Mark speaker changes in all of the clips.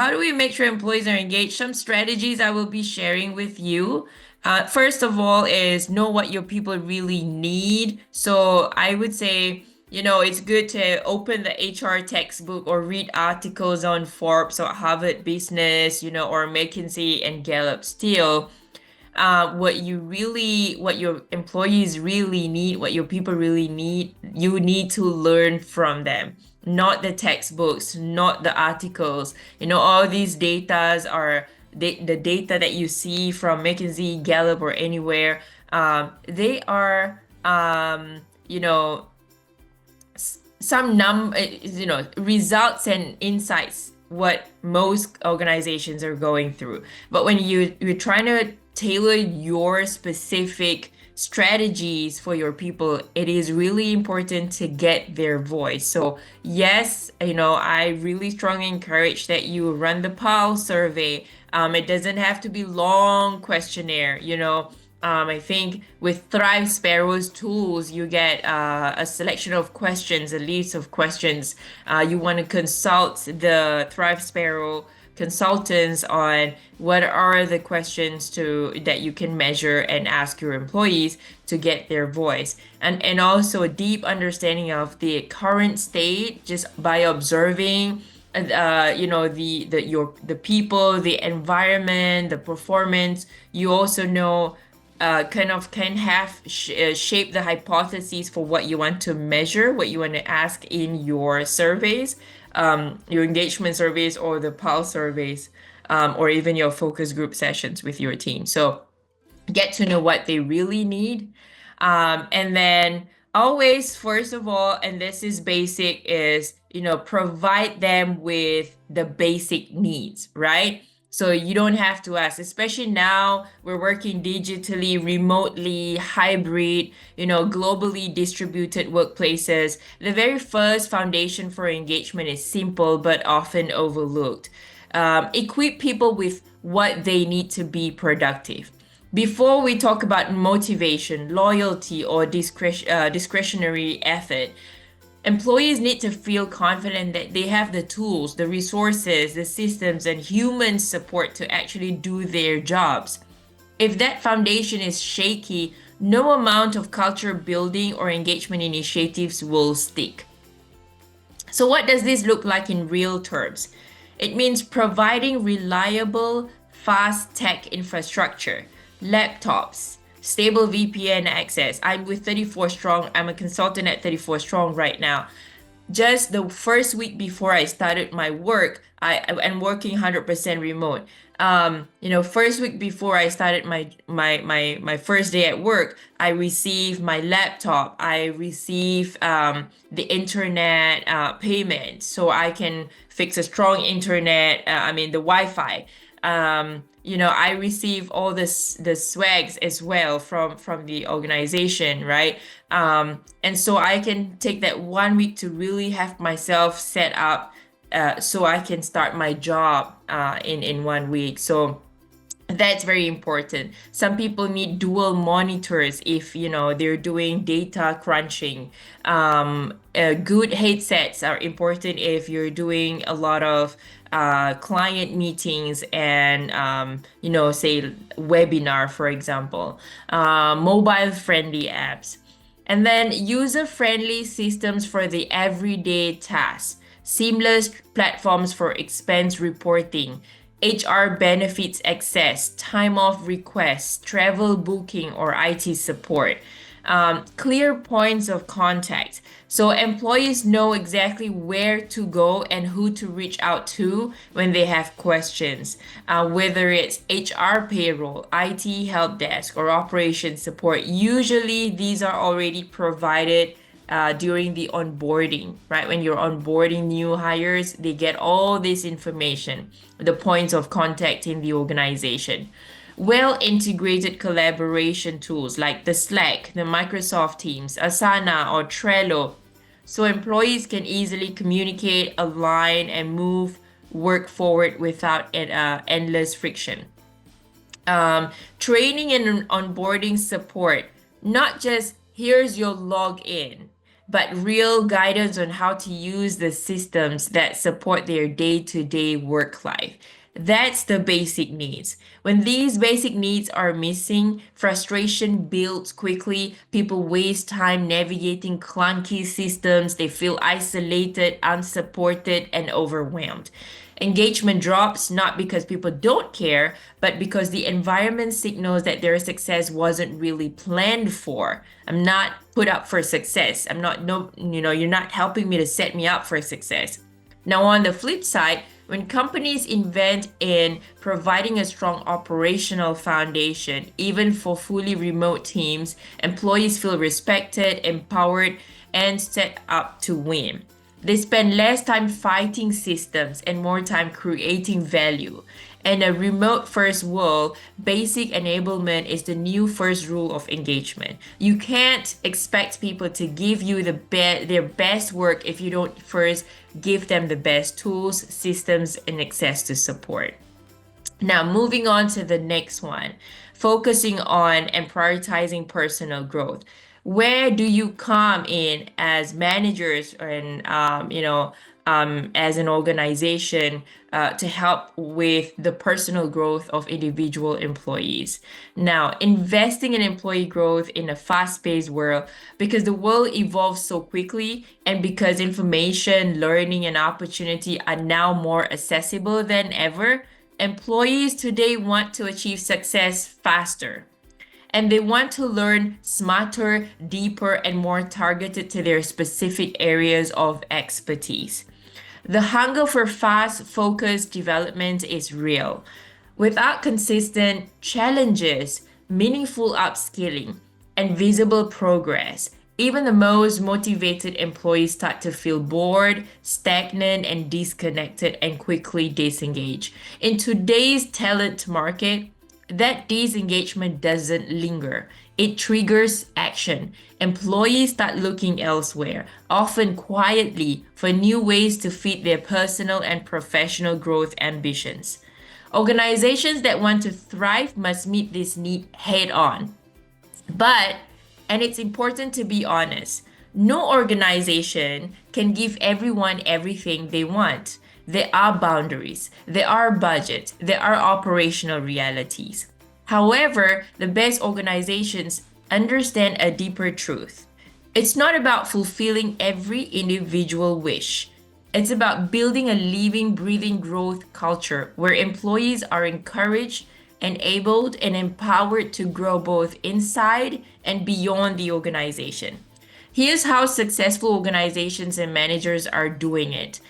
Speaker 1: how do we make sure employees are engaged? Some strategies I will be sharing with you. First of all, is know what your people really need. So I would say, it's good to open the HR textbook or read articles on Forbes or Harvard Business, or McKinsey and Gallup Steel. What your employees really need, what your people really need, you need to learn from them, not the textbooks, not the articles. All these datas are the data that you see from McKinsey, Gallup, or anywhere. They are, some results and insights what most organizations are going through. But when you're trying to tailor your specific strategies for your people, it is really important to get their voice. So yes, I really strongly encourage that you run the PAL survey. It doesn't have to be long questionnaire. I think with Thrive Sparrow's tools, you get a selection of questions, a list of questions. You want to consult the Thrive Sparrow consultants on what are the questions that you can measure and ask your employees to get their voice, and also a deep understanding of the current state just by observing the people, the environment, the performance. You also know can have shape the hypotheses for what you want to measure, what you want to ask in your surveys, your engagement surveys or the PAL surveys, or even your focus group sessions with your team. So get to know what they really need. And then always, first of all, and this is basic, is, provide them with the basic needs, right? So you don't have to ask, especially now we're working digitally, remotely, hybrid, globally distributed workplaces. The very first foundation for engagement is simple but often overlooked. Equip people with what they need to be productive. Before we talk about motivation, loyalty, or discretionary effort, employees need to feel confident that they have the tools, the resources, the systems, and human support to actually do their jobs. If that foundation is shaky, no amount of culture building or engagement initiatives will stick. So what does this look like in real terms? It means providing reliable, fast tech infrastructure, laptops, stable VPN access. I'm with 34 Strong. I'm a consultant at 34 Strong right now. Just the first week before I started my work, I'm working 100% remote. First week before I started my first day at work, I received my laptop. I received the internet payment, so I can fix a strong internet. The Wi-Fi. I receive all the swags as well from the organization, right? And so I can take that 1 week to really have myself set up, so I can start my job in 1 week. So that's very important. Some people need dual monitors if they're doing data crunching. Good headsets are important if you're doing a lot of client meetings and say webinar, for example. Mobile friendly apps, and then user friendly systems for the everyday tasks. Seamless platforms for expense reporting, HR benefits access, time off requests, travel booking, or IT support. Clear points of contact. So employees know exactly where to go and who to reach out to when they have questions, whether it's HR payroll, IT help desk, or operations support. Usually these are already provided during the onboarding, right? When you're onboarding new hires, they get all this information, the points of contact in the organization. Well integrated collaboration tools like the Slack, the Microsoft Teams, Asana, or Trello, so employees can easily communicate, align, and move work forward without endless friction. Training and onboarding support, not just here's your login. but real guidance on how to use the systems that support their day-to-day work life. That's the basic needs. When these basic needs are missing, frustration builds quickly. People waste time navigating clunky systems. They feel isolated, unsupported, and overwhelmed. Engagement drops not because people don't care, but because the environment signals that their success wasn't really planned for. I'm not put up for success. I'm not, no, you're not helping me to set me up for success. Now, on the flip side, when companies invest in providing a strong operational foundation, even for fully remote teams, employees feel respected, empowered, and set up to win. They spend less time fighting systems and more time creating value. In a remote first world, basic enablement is the new first rule of engagement. You can't expect people to give you their best work if you don't first give them the best tools, systems, and access to support. Now, moving on to the next one, focusing on and prioritizing personal growth. Where do you come in as managers and as an organization to help with the personal growth of individual employees? Now, investing in employee growth in a fast-paced world, because the world evolves so quickly and because information, learning, and opportunity are now more accessible than ever. Employees today want to achieve success faster, and they want to learn smarter, deeper, and more targeted to their specific areas of expertise. The hunger for fast, focused development is real. Without consistent challenges, meaningful upskilling, and visible progress, even the most motivated employees start to feel bored, stagnant, and disconnected and quickly disengage. In today's talent market, that disengagement doesn't linger. It triggers action. Employees start looking elsewhere, often quietly, for new ways to feed their personal and professional growth ambitions. Organizations that want to thrive must meet this need head on. But, and it's important to be honest, no organization can give everyone everything they want. There are boundaries, there are budgets, there are operational realities. However, the best organizations understand a deeper truth. It's not about fulfilling every individual wish. It's about building a living, breathing growth culture where employees are encouraged, enabled, and empowered to grow both inside and beyond the organization. Here's how successful organizations and managers are doing it.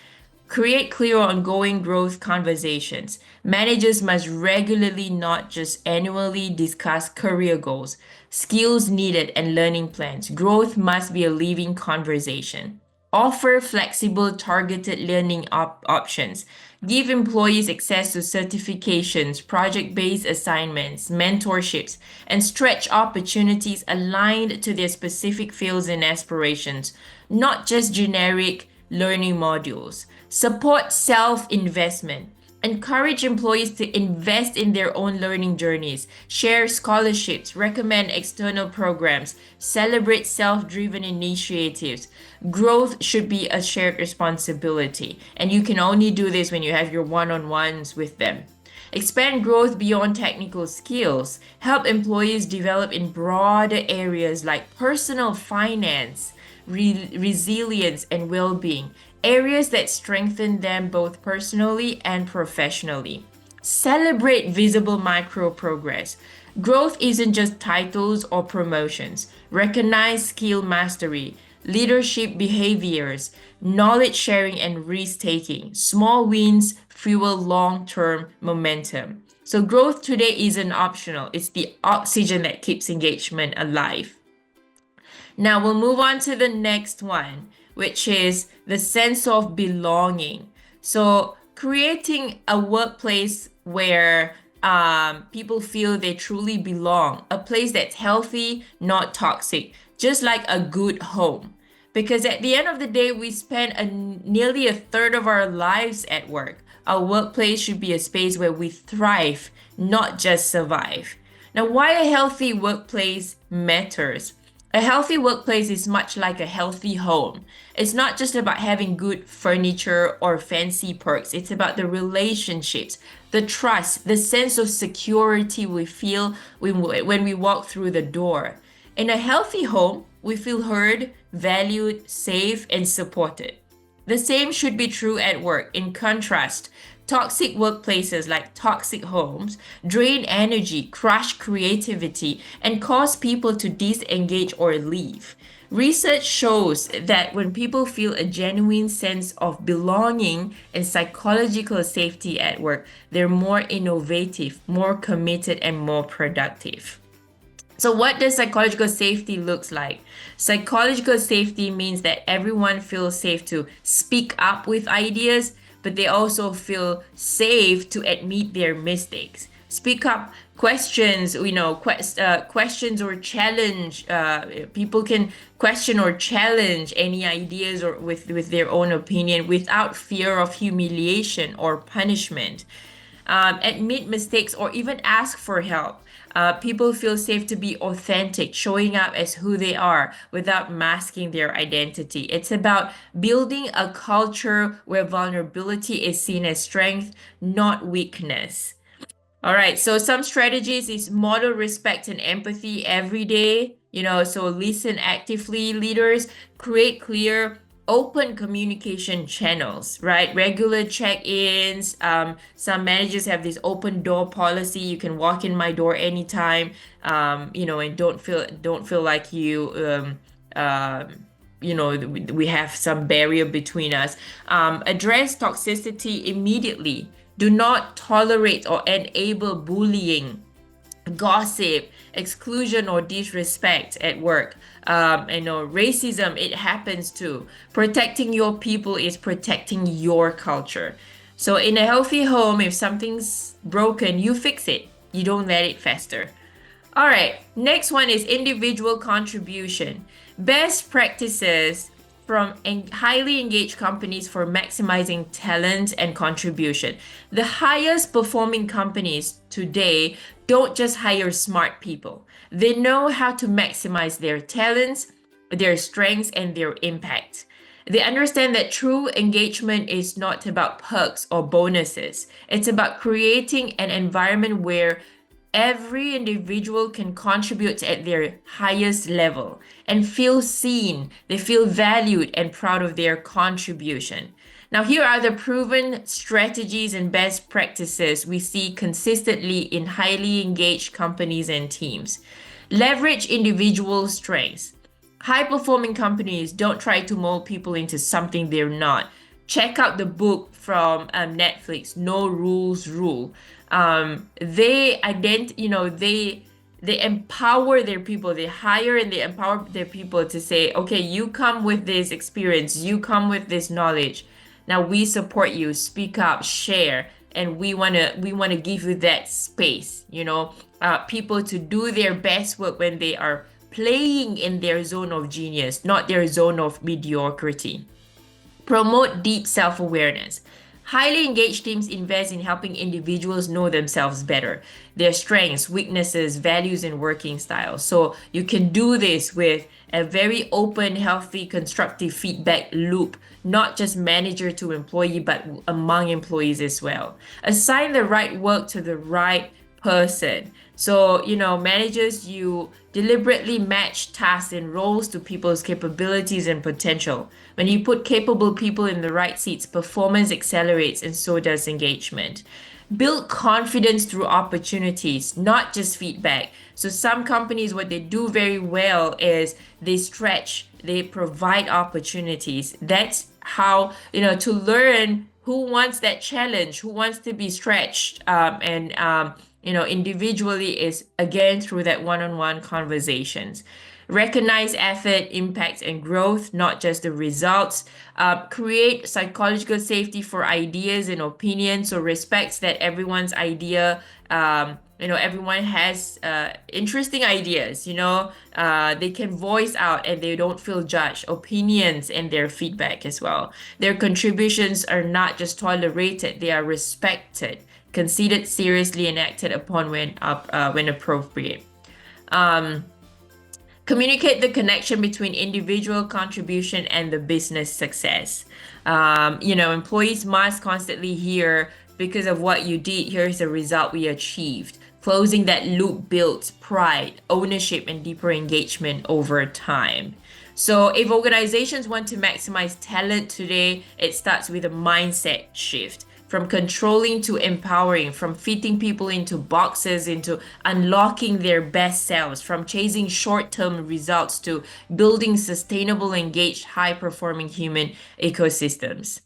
Speaker 1: Create clear ongoing growth conversations. Managers must regularly, not just annually, discuss career goals, skills needed, and learning plans. Growth must be a living conversation. Offer flexible, targeted learning options. Give employees access to certifications, project-based assignments, mentorships, and stretch opportunities aligned to their specific fields and aspirations, not just generic learning modules. Support self-investment. Encourage employees to invest in their own learning journeys, share scholarships, recommend external programs, celebrate self-driven initiatives. Growth should be a shared responsibility, and you can only do this when you have your one-on-ones with them. Expand growth beyond technical skills. Help employees develop in broader areas like personal finance, resilience, and well-being, areas that strengthen them both personally and professionally. Celebrate visible micro progress. Growth isn't just titles or promotions. Recognize skill mastery, leadership behaviors, knowledge sharing, and risk taking. Small wins fuel long term momentum. So, growth today isn't optional, it's the oxygen that keeps engagement alive. Now we'll move on to the next one, which is the sense of belonging. So creating a workplace where people feel they truly belong, a place that's healthy, not toxic, just like a good home. Because at the end of the day, we spend nearly a third of our lives at work. Our workplace should be a space where we thrive, not just survive. Now, why a healthy workplace matters. A healthy workplace is much like a healthy home. It's not just about having good furniture or fancy perks. It's about the relationships, the trust, the sense of security we feel when we walk through the door. In a healthy home, we feel heard, valued, safe, and supported. The same should be true at work. In contrast, toxic workplaces like toxic homes drain energy, crush creativity, and cause people to disengage or leave. Research shows that when people feel a genuine sense of belonging and psychological safety at work, they're more innovative, more committed, and more productive. So what does psychological safety looks like? Psychological safety means that everyone feels safe to speak up with ideas, but they also feel safe to admit their mistakes. Speak up questions, questions or challenge. People can question or challenge any ideas or with their own opinion without fear of humiliation or punishment. Admit mistakes or even ask for help. People feel safe to be authentic, showing up as who they are without masking their identity. It's about building a culture where vulnerability is seen as strength, not weakness. All right, so some strategies is model respect and empathy every day. So listen actively, leaders, create clear, open communication channels, right? Regular check-ins. Some managers have this open door policy. You can walk in my door anytime, and don't feel like we have some barrier between us. Address toxicity immediately. Do not tolerate or enable bullying, gossip, exclusion, or disrespect at work. Racism, it happens too. Protecting your people is protecting your culture. So in a healthy home, if something's broken, you fix it. You don't let it fester. All right, next one is individual contribution. Best practices from highly engaged companies for maximizing talent and contribution. The highest performing companies today don't just hire smart people. They know how to maximize their talents, their strengths, and their impact. They understand that true engagement is not about perks or bonuses. It's about creating an environment where every individual can contribute at their highest level and feel seen. They feel valued and proud of their contribution. Now, here are the proven strategies and best practices we see consistently in highly engaged companies and teams. Leverage individual strengths. High performing companies don't try to mold people into something they're not. Check out the book from Netflix, No Rules Rule. They empower their people. They hire and they empower their people to say, okay, you come with this experience, you come with this knowledge. Now we support you, speak up, share, and we wanna give you that space, people to do their best work when they are playing in their zone of genius, not their zone of mediocrity. Promote deep self-awareness. Highly engaged teams invest in helping individuals know themselves better, their strengths, weaknesses, values, and working styles. So you can do this with a very open, healthy, constructive feedback loop, not just manager to employee, but among employees as well. Assign the right work to the right person. So, managers, you deliberately match tasks and roles to people's capabilities and potential. When you put capable people in the right seats, performance accelerates and so does engagement. Build confidence through opportunities, not just feedback. So some companies, what they do very well is they stretch, they provide opportunities. That's how, to learn who wants that challenge, who wants to be stretched, individually is again through that one-on-one conversations. Recognize effort, impact, and growth, not just the results. Create psychological safety for ideas and opinions. So respects that everyone's idea, everyone has interesting ideas, they can voice out and they don't feel judged. Opinions and their feedback as well. Their contributions are not just tolerated, they are respected, considered seriously, and acted upon when appropriate. Communicate the connection between individual contribution and the business success. Employees must constantly hear, because of what you did, here's the result we achieved. Closing that loop builds pride, ownership, and deeper engagement over time. So, if organizations want to maximize talent today, it starts with a mindset shift from controlling to empowering, from fitting people into boxes, into unlocking their best selves, from chasing short term results to building sustainable, engaged, high performing human ecosystems.